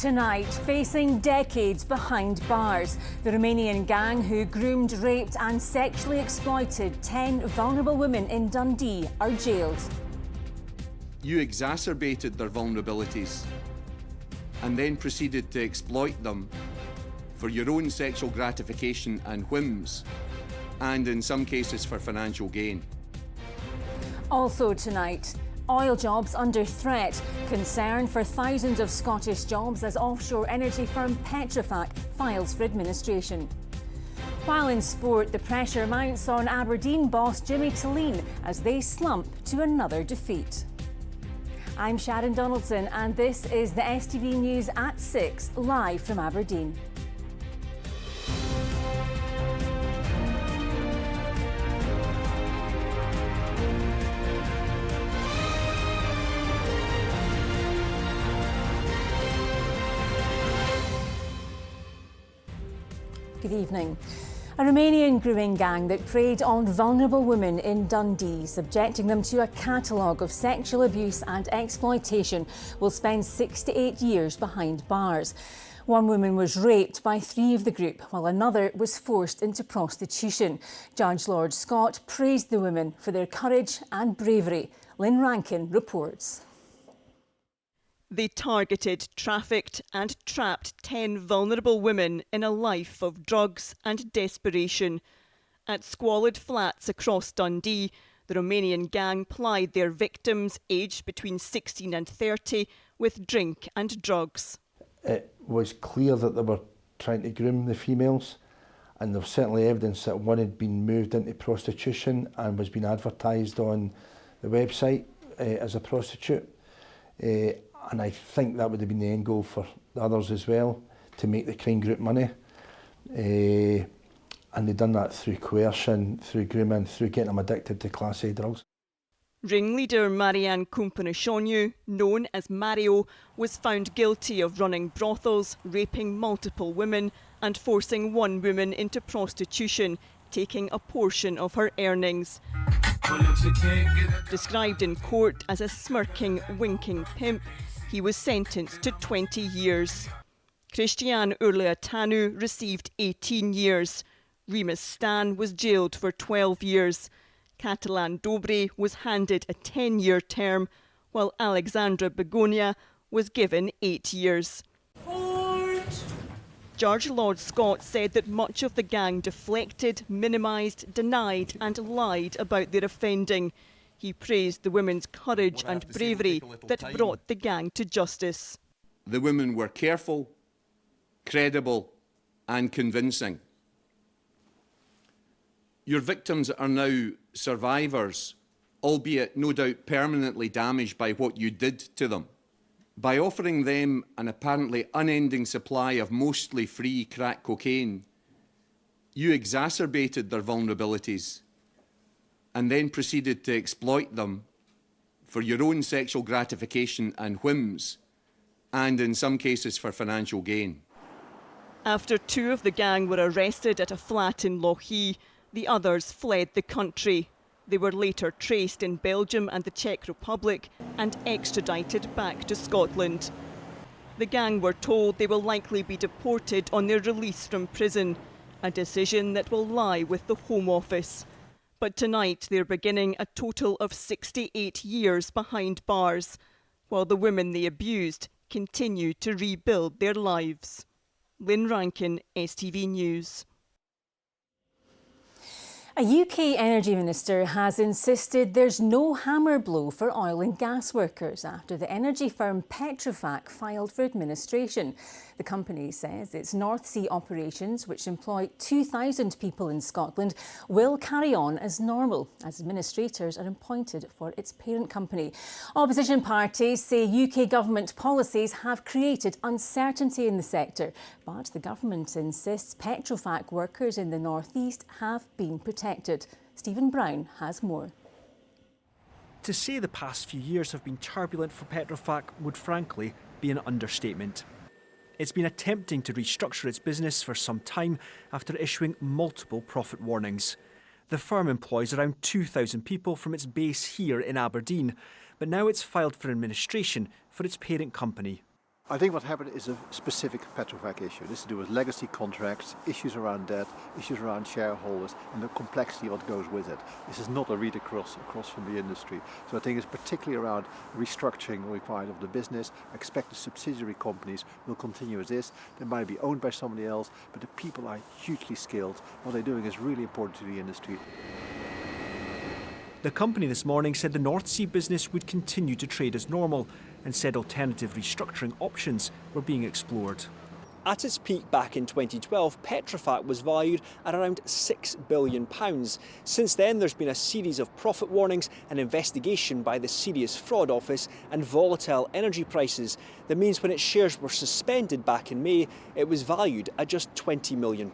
Tonight, facing decades behind bars, the Romanian gang who groomed, raped and sexually exploited 10 vulnerable women in Dundee are jailed. You exacerbated their vulnerabilities and then proceeded to exploit them for your own sexual gratification and whims, and in some cases for financial gain. Also tonight, oil jobs under threat, concern for thousands of Scottish jobs as offshore energy firm Petrofac files for administration. While in sport, the pressure mounts on Aberdeen boss Jimmy Tulleen as they slump to another defeat. I'm Sharon Donaldson and this is the STV News at 6, live from Aberdeen. Good evening. A Romanian grooming gang that preyed on vulnerable women in Dundee, subjecting them to a catalogue of sexual abuse and exploitation, will spend 6 to 8 years behind bars. One woman was raped by 3 of the group, while another was forced into prostitution. Judge Lord Scott praised the women for their courage and bravery. Lynn Rankin reports. They targeted, trafficked and trapped 10 vulnerable women in a life of drugs and desperation. At squalid flats across Dundee, the Romanian gang plied their victims, aged between 16 and 30, with drink and drugs. It was clear that they were trying to groom the females, and there was certainly evidence that one had been moved into prostitution and was being advertised on the website as a prostitute. And I think that would have been the end goal for the others as well, to make the crime group money. And they'd done that through coercion, through grooming, through getting them addicted to Class A drugs. Ringleader Marian Cumpănășoniu, known as Mario, was found guilty of running brothels, raping multiple women and forcing one woman into prostitution, taking a portion of her earnings. Described in court as a smirking, winking pimp, he was sentenced to 20 years. Cristian Urleatanu received 18 years. Remus Stan was jailed for 12 years. Catalan Dobre was handed a 10-year term, while Alexandra Begonia was given 8 years. Judge Lord Scott said that much of the gang deflected, minimised, denied and lied about their offending. He praised the women's courage and bravery that brought the gang to justice. The women were careful, credible and convincing. Your victims are now survivors, albeit no doubt permanently damaged by what you did to them. By offering them an apparently unending supply of mostly free crack cocaine, you exacerbated their vulnerabilities and then proceeded to exploit them for your own sexual gratification and whims, and in some cases for financial gain. After 2 of the gang were arrested at a flat in Lochee, the others fled the country. They were later traced in Belgium and the Czech Republic and extradited back to Scotland. The gang were told they will likely be deported on their release from prison, a decision that will lie with the Home Office. But tonight they're beginning a total of 68 years behind bars, while the women they abused continue to rebuild their lives. Lynn Rankin, STV News. A UK Energy Minister has insisted there's no hammer blow for oil and gas workers after the energy firm Petrofac filed for administration. The company says its North Sea operations, which employ 2,000 people in Scotland, will carry on as normal as administrators are appointed for its parent company. Opposition parties say UK government policies have created uncertainty in the sector, but the government insists Petrofac workers in the North East have been protected. Stephen Brown has more. To say the past few years have been turbulent for Petrofac would frankly be an understatement. It's been attempting to restructure its business for some time after issuing multiple profit warnings. The firm employs around 2,000 people from its base here in Aberdeen, but now it's filed for administration for its parent company. I think what happened is a specific Petrofac issue. This is to do with legacy contracts, issues around debt, issues around shareholders, and the complexity of what goes with it. This is not a read across from the industry. So I think it's particularly around restructuring required of the business. I expect the subsidiary companies will continue as is. They might be owned by somebody else, but the people are hugely skilled. What they're doing is really important to the industry. The company this morning said the North Sea business would continue to trade as normal and said alternative restructuring options were being explored. At its peak back in 2012, Petrofac was valued at around £6 billion. Since then, there's been a series of profit warnings, an investigation by the Serious Fraud Office, and volatile energy prices. That means when its shares were suspended back in May, it was valued at just £20 million.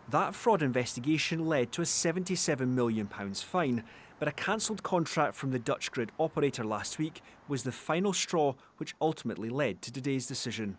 That fraud investigation led to a £77 million fine, but a cancelled contract from the Dutch grid operator last week was the final straw which ultimately led to today's decision.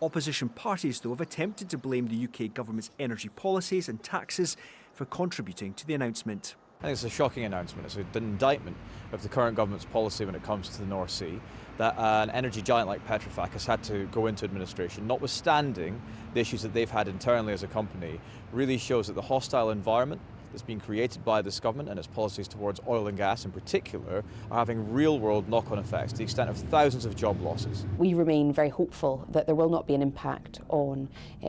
Opposition parties, though, have attempted to blame the UK government's energy policies and taxes for contributing to the announcement. I think it's a shocking announcement. It's an indictment of the current government's policy when it comes to the North Sea, that an energy giant like Petrofac has had to go into administration, notwithstanding the issues that they've had internally as a company, really shows that the hostile environment that's been created by this government and its policies towards oil and gas in particular are having real-world knock-on effects to the extent of thousands of job losses. We remain very hopeful that there will not be an impact on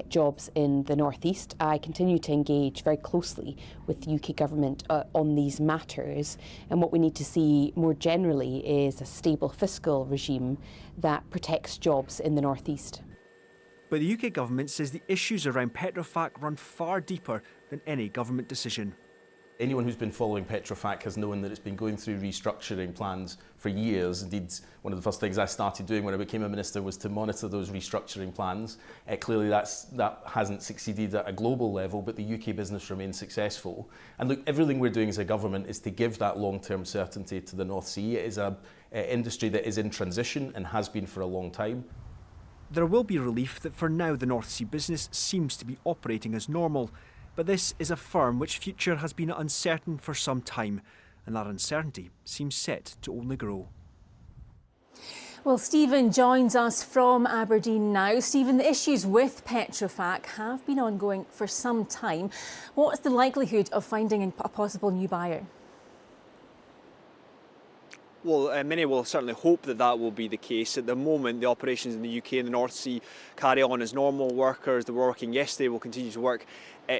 jobs in the North East. I continue to engage very closely with the UK government on these matters, and what we need to see more generally is a stable fiscal regime that protects jobs in the North East. But the UK government says the issues around Petrofac run far deeper than any government decision. Anyone who's been following Petrofac has known that it's been going through restructuring plans for years. Indeed, one of the first things I started doing when I became a minister was to monitor those restructuring plans. Clearly that hasn't succeeded at a global level, but the UK business remains successful. And look, everything we're doing as a government is to give that long-term certainty to the North Sea. It is an industry that is in transition and has been for a long time. There will be relief that for now the North Sea business seems to be operating as normal, but this is a firm which future has been uncertain for some time, and that uncertainty seems set to only grow. Well, Stephen joins us from Aberdeen now. Stephen, the issues with Petrofac have been ongoing for some time. What's the likelihood of finding a possible new buyer? Well, many will certainly hope that that will be the case. At the moment, the operations in the UK and the North Sea carry on as normal. Workers that were working yesterday will continue to work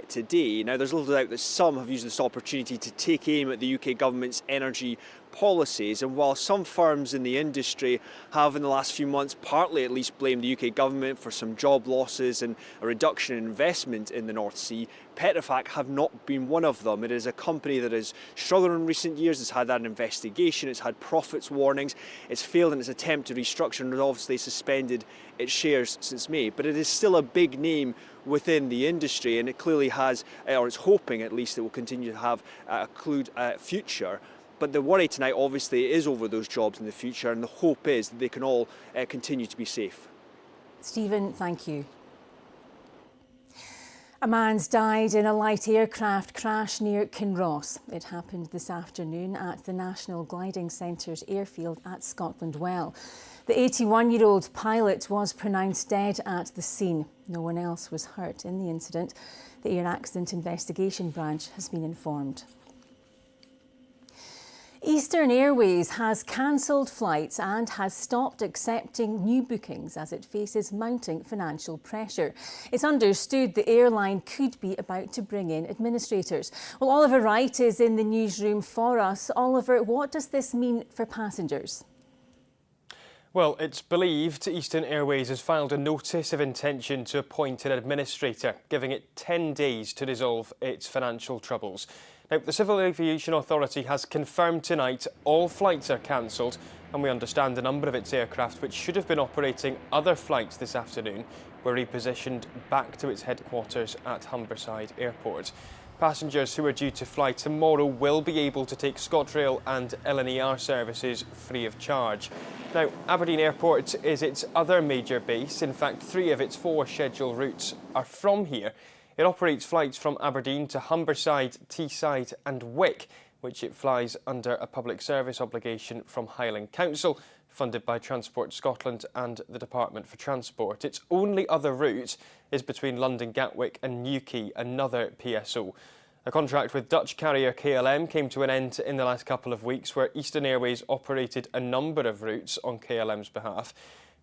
today. Now, there's little doubt that some have used this opportunity to take aim at the UK government's energy policies, and while some firms in the industry have in the last few months partly at least blamed the UK government for some job losses and a reduction in investment in the North Sea, Petrofac have not been one of them. It is a company that has struggled in recent years. It's had that investigation, it's had profits warnings, it's failed in its attempt to restructure and has obviously suspended its shares since May. But it is still a big name within the industry, and it clearly has, or it's hoping at least, it will continue to have a future. But the worry tonight obviously is over those jobs in the future, and the hope is that they can all continue to be safe. Stephen, thank you. A man's died in a light aircraft crash near Kinross. It happened this afternoon at the National Gliding Centre's airfield at Scotland Well. The 81-year-old pilot was pronounced dead at the scene. No one else was hurt in the incident. The Air Accident Investigation Branch has been informed. Eastern Airways has cancelled flights and has stopped accepting new bookings as it faces mounting financial pressure. It's understood the airline could be about to bring in administrators. Well, Oliver Wright is in the newsroom for us. Oliver, what does this mean for passengers? Well, it's believed Eastern Airways has filed a notice of intention to appoint an administrator, giving it 10 days to resolve its financial troubles. Now, the Civil Aviation Authority has confirmed tonight all flights are cancelled, and we understand a number of its aircraft, which should have been operating other flights this afternoon, were repositioned back to its headquarters at Humberside Airport. Passengers who are due to fly tomorrow will be able to take ScotRail and LNER services free of charge. Now, Aberdeen Airport is its other major base. In fact, 3 of its 4 scheduled routes are from here. It operates flights from Aberdeen to Humberside, Teesside and Wick, which it flies under a public service obligation from Highland Council funded by Transport Scotland and the Department for Transport. Its only other route is between London Gatwick and Newquay, another PSO. A contract with Dutch carrier KLM came to an end in the last couple of weeks, where Eastern Airways operated a number of routes on KLM's behalf.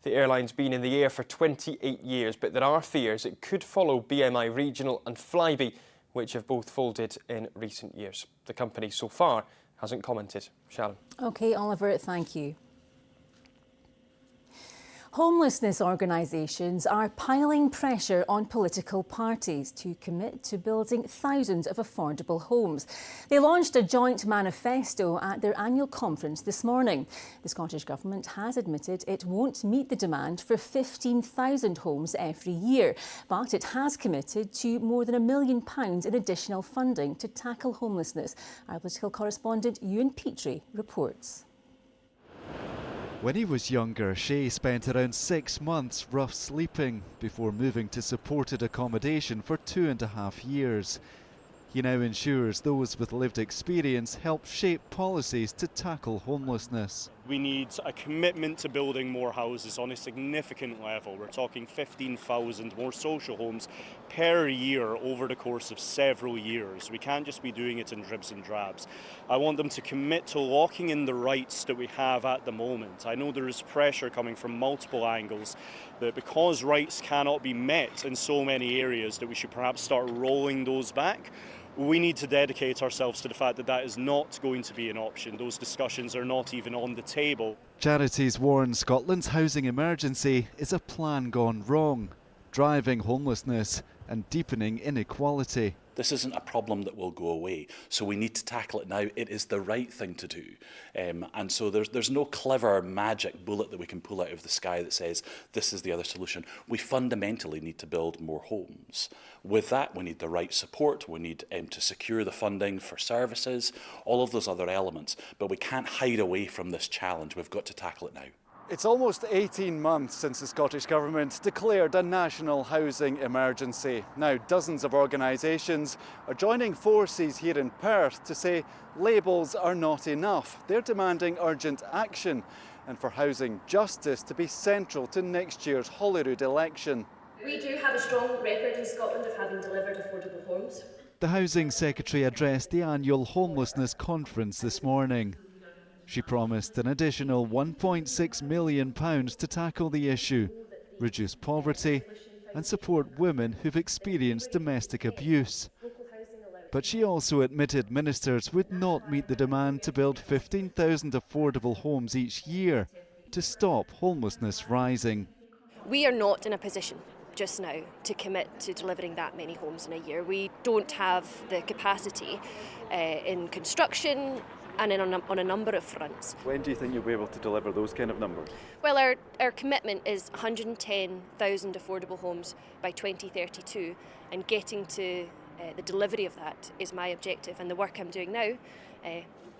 The airline's been in the air for 28 years, but there are fears it could follow BMI Regional and Flybe, which have both folded in recent years. The company so far hasn't commented. Sharon. OK, Oliver, thank you. Homelessness organisations are piling pressure on political parties to commit to building thousands of affordable homes. They launched a joint manifesto at their annual conference this morning. The Scottish Government has admitted it won't meet the demand for 15,000 homes every year, but it has committed to more than £1 million in additional funding to tackle homelessness. Our political correspondent Ewan Petrie reports. When he was younger, Shay spent around 6 months rough sleeping before moving to supported accommodation for 2.5 years. He now ensures those with lived experience help shape policies to tackle homelessness. We need a commitment to building more houses on a significant level. We're talking 15,000 more social homes per year over the course of several years. We can't just be doing it in dribs and drabs. I want them to commit to locking in the rights that we have at the moment. I know there is pressure coming from multiple angles that because rights cannot be met in so many areas that we should perhaps start rolling those back. We need to dedicate ourselves to the fact that that is not going to be an option. Those discussions are not even on the table. Charities warn Scotland's housing emergency is a plan gone wrong, driving homelessness and deepening inequality. This isn't a problem that will go away, so we need to tackle it now. It is the right thing to do. And so there's no clever magic bullet that we can pull out of the sky that says this is the other solution. We fundamentally need to build more homes. With that, we need the right support. We need to secure the funding for services, all of those other elements. But we can't hide away from this challenge. We've got to tackle it now. It's almost 18 months since the Scottish Government declared a national housing emergency. Now, dozens of organisations are joining forces here in Perth to say labels are not enough. They're demanding urgent action and for housing justice to be central to next year's Holyrood election. We do have a strong record in Scotland of having delivered affordable homes. The Housing Secretary addressed the annual Homelessness Conference this morning. She promised an additional £1.6 million to tackle the issue, reduce poverty and support women who've experienced domestic abuse. But she also admitted ministers would not meet the demand to build 15,000 affordable homes each year to stop homelessness rising. We are not in a position just now to commit to delivering that many homes in a year. We don't have the capacity in construction and on a number of fronts. When do you think you'll be able to deliver those kind of numbers? Well, our commitment is 110,000 affordable homes by 2032, and getting to the delivery of that is my objective, and the work I'm doing now,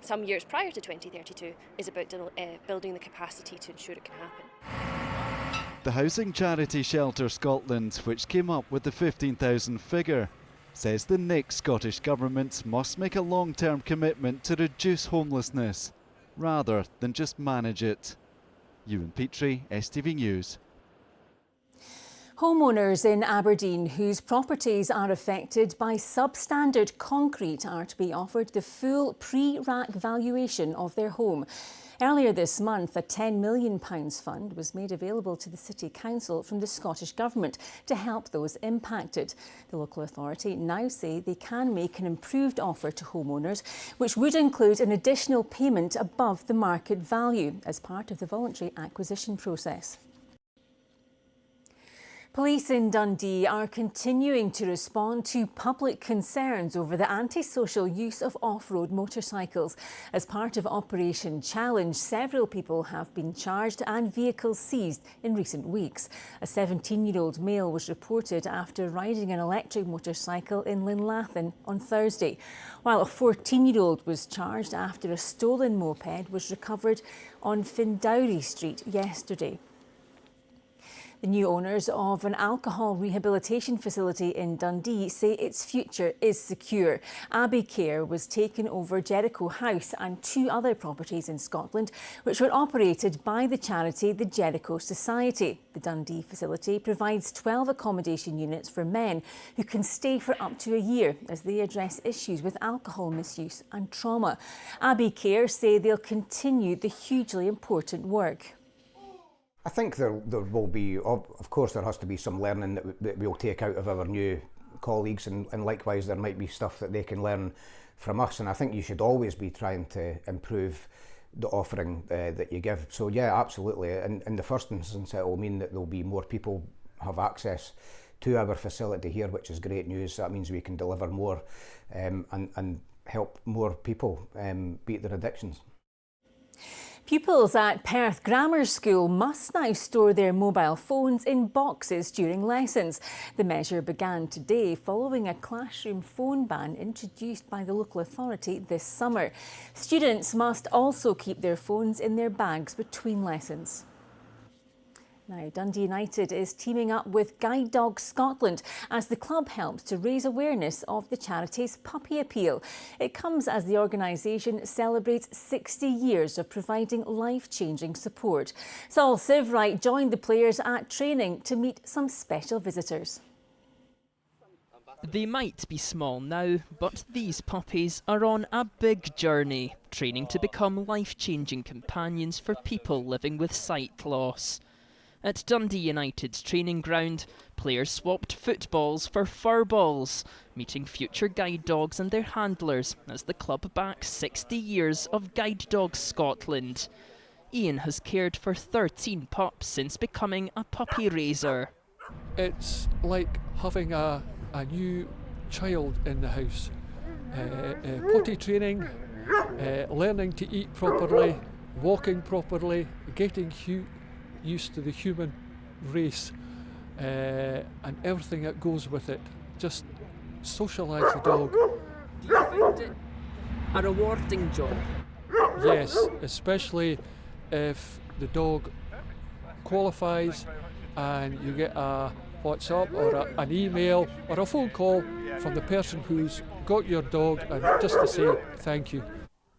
some years prior to 2032, is about building the capacity to ensure it can happen. The housing charity Shelter Scotland, which came up with the 15,000 figure, says the next Scottish Government must make a long-term commitment to reduce homelessness, rather than just manage it. Ewan Petrie, STV News. Homeowners in Aberdeen whose properties are affected by substandard concrete are to be offered the full pre-rack valuation of their home. Earlier this month, a £10 million fund was made available to the City Council from the Scottish Government to help those impacted. The local authority now say they can make an improved offer to homeowners, which would include an additional payment above the market value as part of the voluntary acquisition process. Police in Dundee are continuing to respond to public concerns over the antisocial use of off-road motorcycles. As part of Operation Challenge, several people have been charged and vehicles seized in recent weeks. A 17-year-old male was reported after riding an electric motorcycle in Linlathen on Thursday, while a 14-year-old was charged after a stolen moped was recovered on Findowry Street yesterday. The new owners of an alcohol rehabilitation facility in Dundee say its future is secure. Abbey Care was taken over Jericho House and 2 other properties in Scotland, which were operated by the charity the Jericho Society. The Dundee facility provides 12 accommodation units for men who can stay for up to a year as they address issues with alcohol misuse and trauma. Abbey Care say they'll continue the hugely important work. I think there will be, of course there has to be some learning that we'll take out of our new colleagues, and likewise there might be stuff that they can learn from us, and I think you should always be trying to improve the offering that you give. So yeah, absolutely. In the first instance it will mean that there'll be more people have access to our facility here, which is great news. That means we can deliver more and help more people beat their addictions. Pupils at Perth Grammar School must now store their mobile phones in boxes during lessons. The measure began today following a classroom phone ban introduced by the local authority this summer. Students must also keep their phones in their bags between lessons. Now, Dundee United is teaming up with Guide Dogs Scotland as the club helps to raise awareness of the charity's puppy appeal. It comes as the organisation celebrates 60 years of providing life-changing support. Saul Sivright joined the players at training to meet some special visitors. They might be small now, but these puppies are on a big journey, training to become life-changing companions for people living with sight loss. At Dundee United's training ground, players swapped footballs for fur balls, meeting future guide dogs and their handlers as the club backs 60 years of Guide Dogs Scotland. Ian has cared for 13 pups since becoming a puppy raiser. It's like having a new child in the house. Potty training, learning to eat properly, walking properly, getting used to the human race and everything that goes with it. Just socialise the dog. Do you find it a rewarding job? Yes, especially if the dog qualifies and you get a WhatsApp or an email or a phone call from the person who's got your dog, and just to say thank you.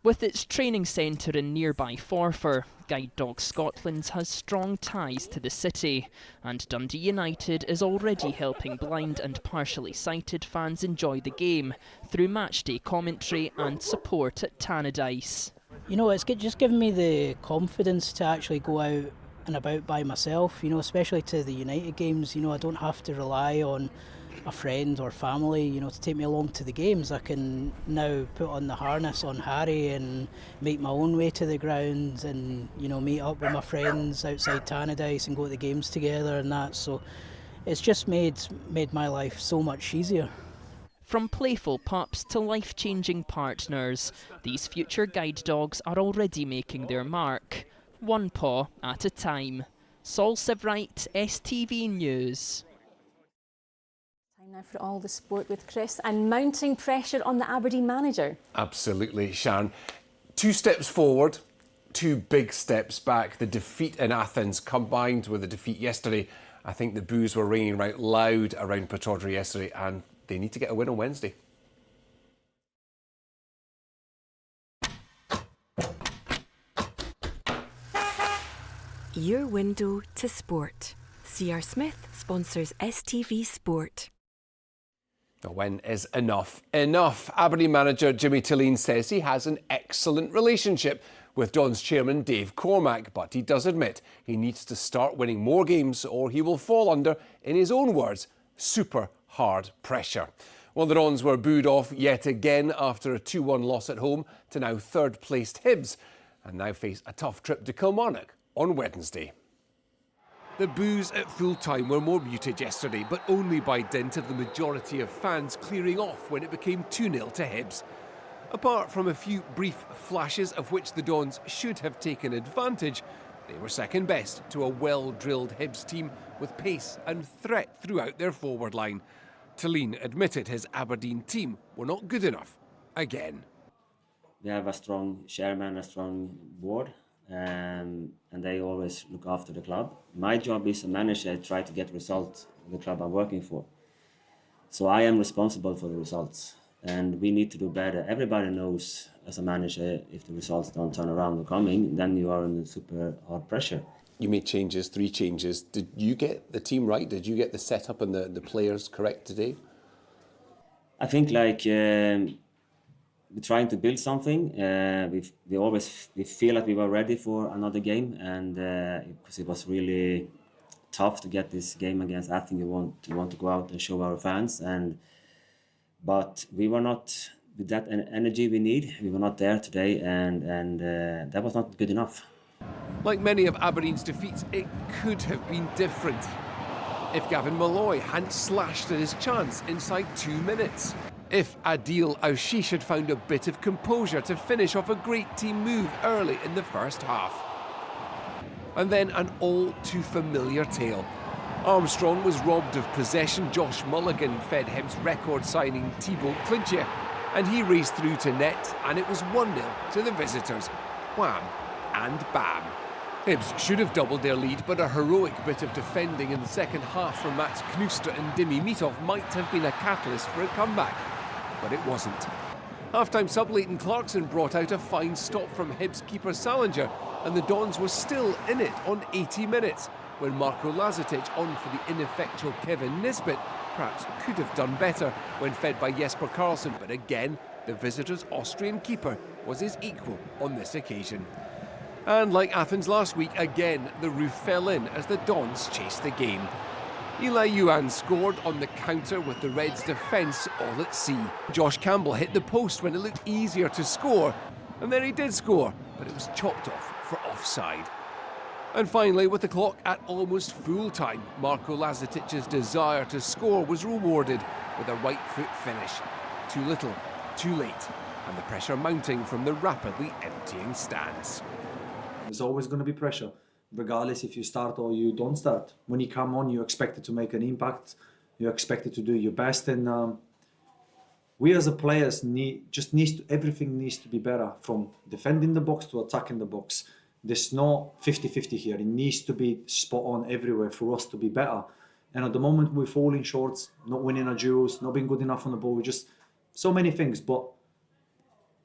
With its training centre in nearby Forfar, Guide Dogs Scotland has strong ties to the city, and Dundee United is already helping blind and partially sighted fans enjoy the game through matchday commentary and support at Tannadice. You know, it's just given me the confidence to actually go out and about by myself, you know, especially to the United games. You know, I don't have to rely on a friend or family, you know, to take me along to the games. I can now put on the harness on Harry and make my own way to the ground and, you know, meet up with my friends outside Tannadice and go to the games together and that. So it's just made my life so much easier. From playful pups to life-changing partners, these future guide dogs are already making their mark, one paw at a time. Saul Sivright, STV News. Now for all the sport with Chris, and mounting pressure on the Aberdeen manager. Absolutely, Sharon. 2 steps forward, 2 big steps back. The defeat in Athens combined with the defeat yesterday. I think the boos were ringing right loud around Petrofac yesterday, and they need to get a win on Wednesday. Your window to sport. C.R. Smith sponsors STV Sport. A win is enough. Enough. Aberdeen manager Jimmy Tilleen says he has an excellent relationship with Don's chairman Dave Cormack, but he does admit he needs to start winning more games or he will fall under, in his own words, super hard pressure. Well, the Dons were booed off yet again after a 2-1 loss at home to now third-placed Hibs, and now face a tough trip to Kilmarnock on Wednesday. The boos at full-time were more muted yesterday, but only by dint of the majority of fans clearing off when it became 2-0 to Hibs. Apart from a few brief flashes of which the Dons should have taken advantage, they were second best to a well-drilled Hibs team with pace and threat throughout their forward line. Tilleen admitted his Aberdeen team were not good enough again. We have a strong chairman, a strong board. and they always look after the club. My job is a manager, try to get results in the club I'm working for. So I am responsible for the results, and we need to do better. Everybody knows as a manager, if the results don't turn around or coming, then you are under super hard pressure. You made changes, 3 changes. Did you get the team right? Did you get the setup and the players correct today? I think we're trying to build something. We feel like we were ready for another game, and because it was really tough to get this game against Athens. We want to go out and show our fans, but we were not with that energy we need. We were not there today, and that was not good enough. Like many of Aberdeen's defeats, it could have been different if Gavin Malloy hadn't slashed at his chance inside 2 minutes. If Adil Aushish had found a bit of composure to finish off a great team move early in the first half. And then an all-too-familiar tale. Armstrong was robbed of possession. Josh Mulligan fed Hibs record signing Thibaut Clinchier, and he raced through to net, and it was 1-0 to the visitors. Wham and bam. Hibs should have doubled their lead, but a heroic bit of defending in the second half from Mats Knuster and Dimi Mitov might have been a catalyst for a comeback, but it wasn't. Half-time sub Leighton Clarkson brought out a fine stop from Hibs keeper Salinger, and the Dons were still in it on 80 minutes, when Marko Lazetic, on for the ineffectual Kevin Nisbet, perhaps could have done better when fed by Jesper Karlsson, but again, the visitors' Austrian keeper was his equal on this occasion. And like Athens last week, again, the roof fell in as the Dons chased the game. Eli Yuan scored on the counter with the Reds' defence all at sea. Josh Campbell hit the post when it looked easier to score, and then he did score, but it was chopped off for offside. And finally, with the clock at almost full time, Marko Lazetic's desire to score was rewarded with a right foot finish. Too little, too late, and the pressure mounting from the rapidly emptying stands. There's always going to be pressure, regardless if you start or you don't start. When you come on, you're expected to make an impact. You're expected to do your best, and we as a players everything needs to be better, from defending the box to attacking the box. There's no 50-50 here. It needs to be spot on everywhere for us to be better. And at the moment, we're falling short, not winning our duels, not being good enough on the ball. Just so many things, but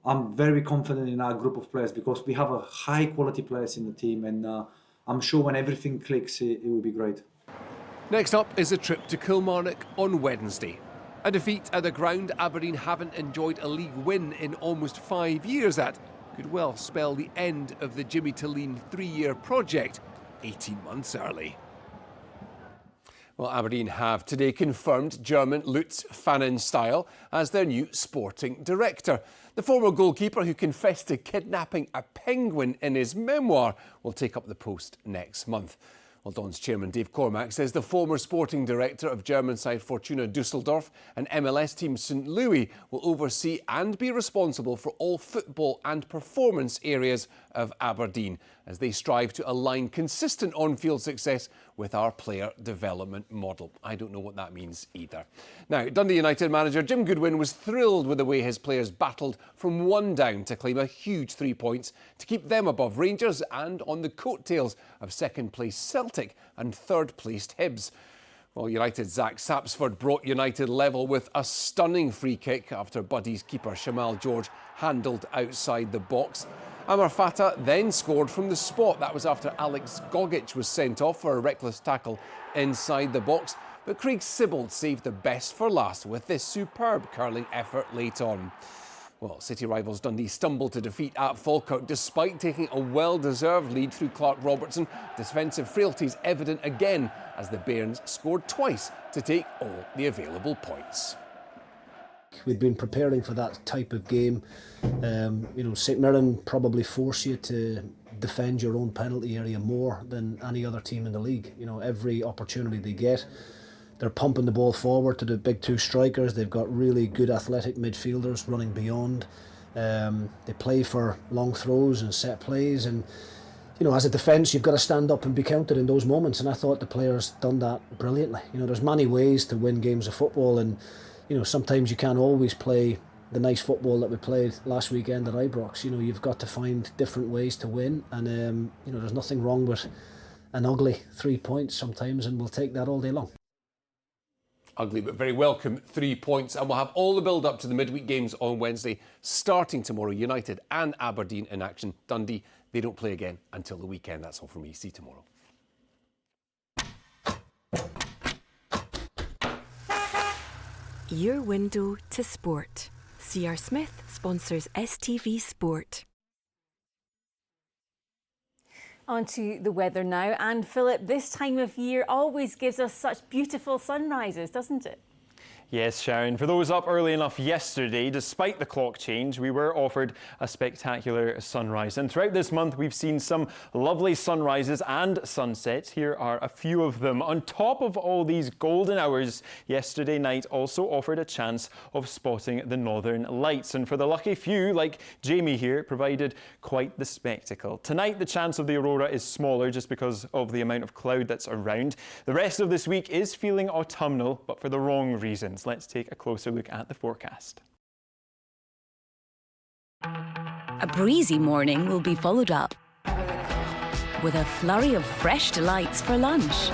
I'm very confident in our group of players because we have a high quality players in the team, and I'm sure when everything clicks, it will be great. Next up is a trip to Kilmarnock on Wednesday. A defeat at a ground Aberdeen haven't enjoyed a league win in almost 5 years at could well spell the end of the Jimmy Tilleen 3-year project 18 months early. Well, Aberdeen have today confirmed German Lutz Pfannenstiel as their new sporting director. The former goalkeeper, who confessed to kidnapping a penguin in his memoir, will take up the post next month. Well, Don's chairman Dave Cormack says the former sporting director of German side Fortuna Düsseldorf and MLS team St. Louis will oversee and be responsible for all football and performance areas of Aberdeen as they strive to align consistent on-field success with our player development model. I don't know what that means either. Now, Dundee United manager Jim Goodwin was thrilled with the way his players battled from 1 down to claim a huge 3 points to keep them above Rangers and on the coattails of second-place Celtic and third-placed Hibs. Well, United's Zach Sapsford brought United level with a stunning free kick after Buddy's keeper Shamal George handled outside the box. Amar Fata then scored from the spot. That was after Alex Gogic was sent off for a reckless tackle inside the box. But Craig Sibbald saved the best for last with this superb curling effort late on. Well, City rivals Dundee stumbled to defeat at Falkirk despite taking a well-deserved lead through Clark Robertson. Defensive frailties evident again as the Bairns scored twice to take all the available points. We'd been preparing for that type of game. St Mirren probably force you to defend your own penalty area more than any other team in the league. Every opportunity they get, they're pumping the ball forward to the big 2 strikers. They've got really good athletic midfielders running beyond. They play for long throws and set plays, and as a defence, you've got to stand up and be counted in those moments. And I thought the players done that brilliantly. There's many ways to win games of football, and sometimes you can't always play the nice football that we played last weekend at Ibrox. You know, you've got to find different ways to win, and you know, there's nothing wrong with an ugly 3 points sometimes, and we'll take that all day long. Ugly but very welcome 3 points, and we'll have all the build up to the midweek games on Wednesday, starting tomorrow. United and Aberdeen in action. Dundee, they don't play again until the weekend. That's all from me. See you tomorrow. Your window to sport. C.R. Smith sponsors STV Sport. On to the weather now. And Philip, this time of year always gives us such beautiful sunrises, doesn't it? Yes, Sharon. For those up early enough yesterday, despite the clock change, we were offered a spectacular sunrise. And throughout this month, we've seen some lovely sunrises and sunsets. Here are a few of them. On top of all these golden hours, yesterday night also offered a chance of spotting the northern lights. And for the lucky few, like Jamie here, provided quite the spectacle. Tonight, the chance of the aurora is smaller just because of the amount of cloud that's around. The rest of this week is feeling autumnal, but for the wrong reasons. Let's take a closer look at the forecast. A breezy morning will be followed up with a flurry of fresh delights for lunch.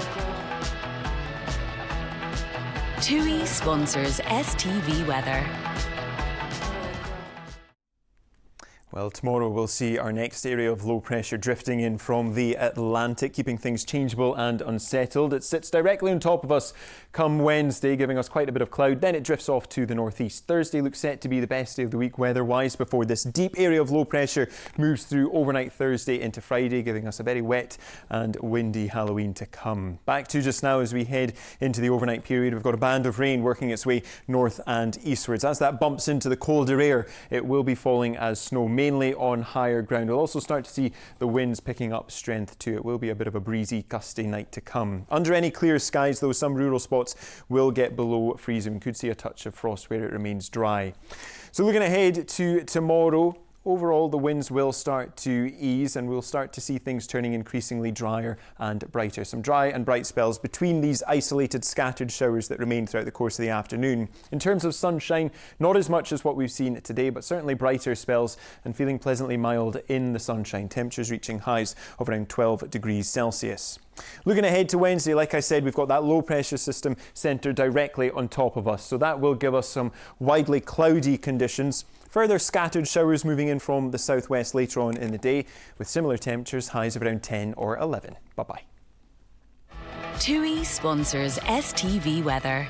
TUI sponsors STV Weather. Well, tomorrow we'll see our next area of low pressure drifting in from the Atlantic, keeping things changeable and unsettled. It sits directly on top of us come Wednesday, giving us quite a bit of cloud. Then it drifts off to the northeast. Thursday looks set to be the best day of the week weather-wise before this deep area of low pressure moves through overnight Thursday into Friday, giving us a very wet and windy Halloween to come. Back to just now as we head into the overnight period, we've got a band of rain working its way north and eastwards. As that bumps into the colder air, it will be falling as snow, mainly on higher ground. We'll also start to see the winds picking up strength too. It will be a bit of a breezy, gusty night to come. Under any clear skies, though, some rural spots will get below freezing. We could see a touch of frost where it remains dry. So looking ahead to tomorrow, overall, the winds will start to ease and we'll start to see things turning increasingly drier and brighter. Some dry and bright spells between these isolated scattered showers that remain throughout the course of the afternoon. In terms of sunshine, not as much as what we've seen today, but certainly brighter spells and feeling pleasantly mild in the sunshine. Temperatures reaching highs of around 12 degrees Celsius. Looking ahead to Wednesday, like I said, we've got that low pressure system centred directly on top of us. So that will give us some widely cloudy conditions. Further scattered showers moving in from the southwest later on in the day, with similar temperatures, highs of around 10 or 11. Bye-bye. TUI sponsors STV Weather.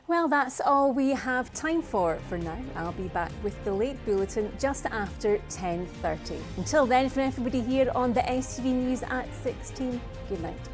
Well, that's all we have time for now. I'll be back with the late bulletin just after 10:30. Until then, from everybody here on the STV News at 16, good night.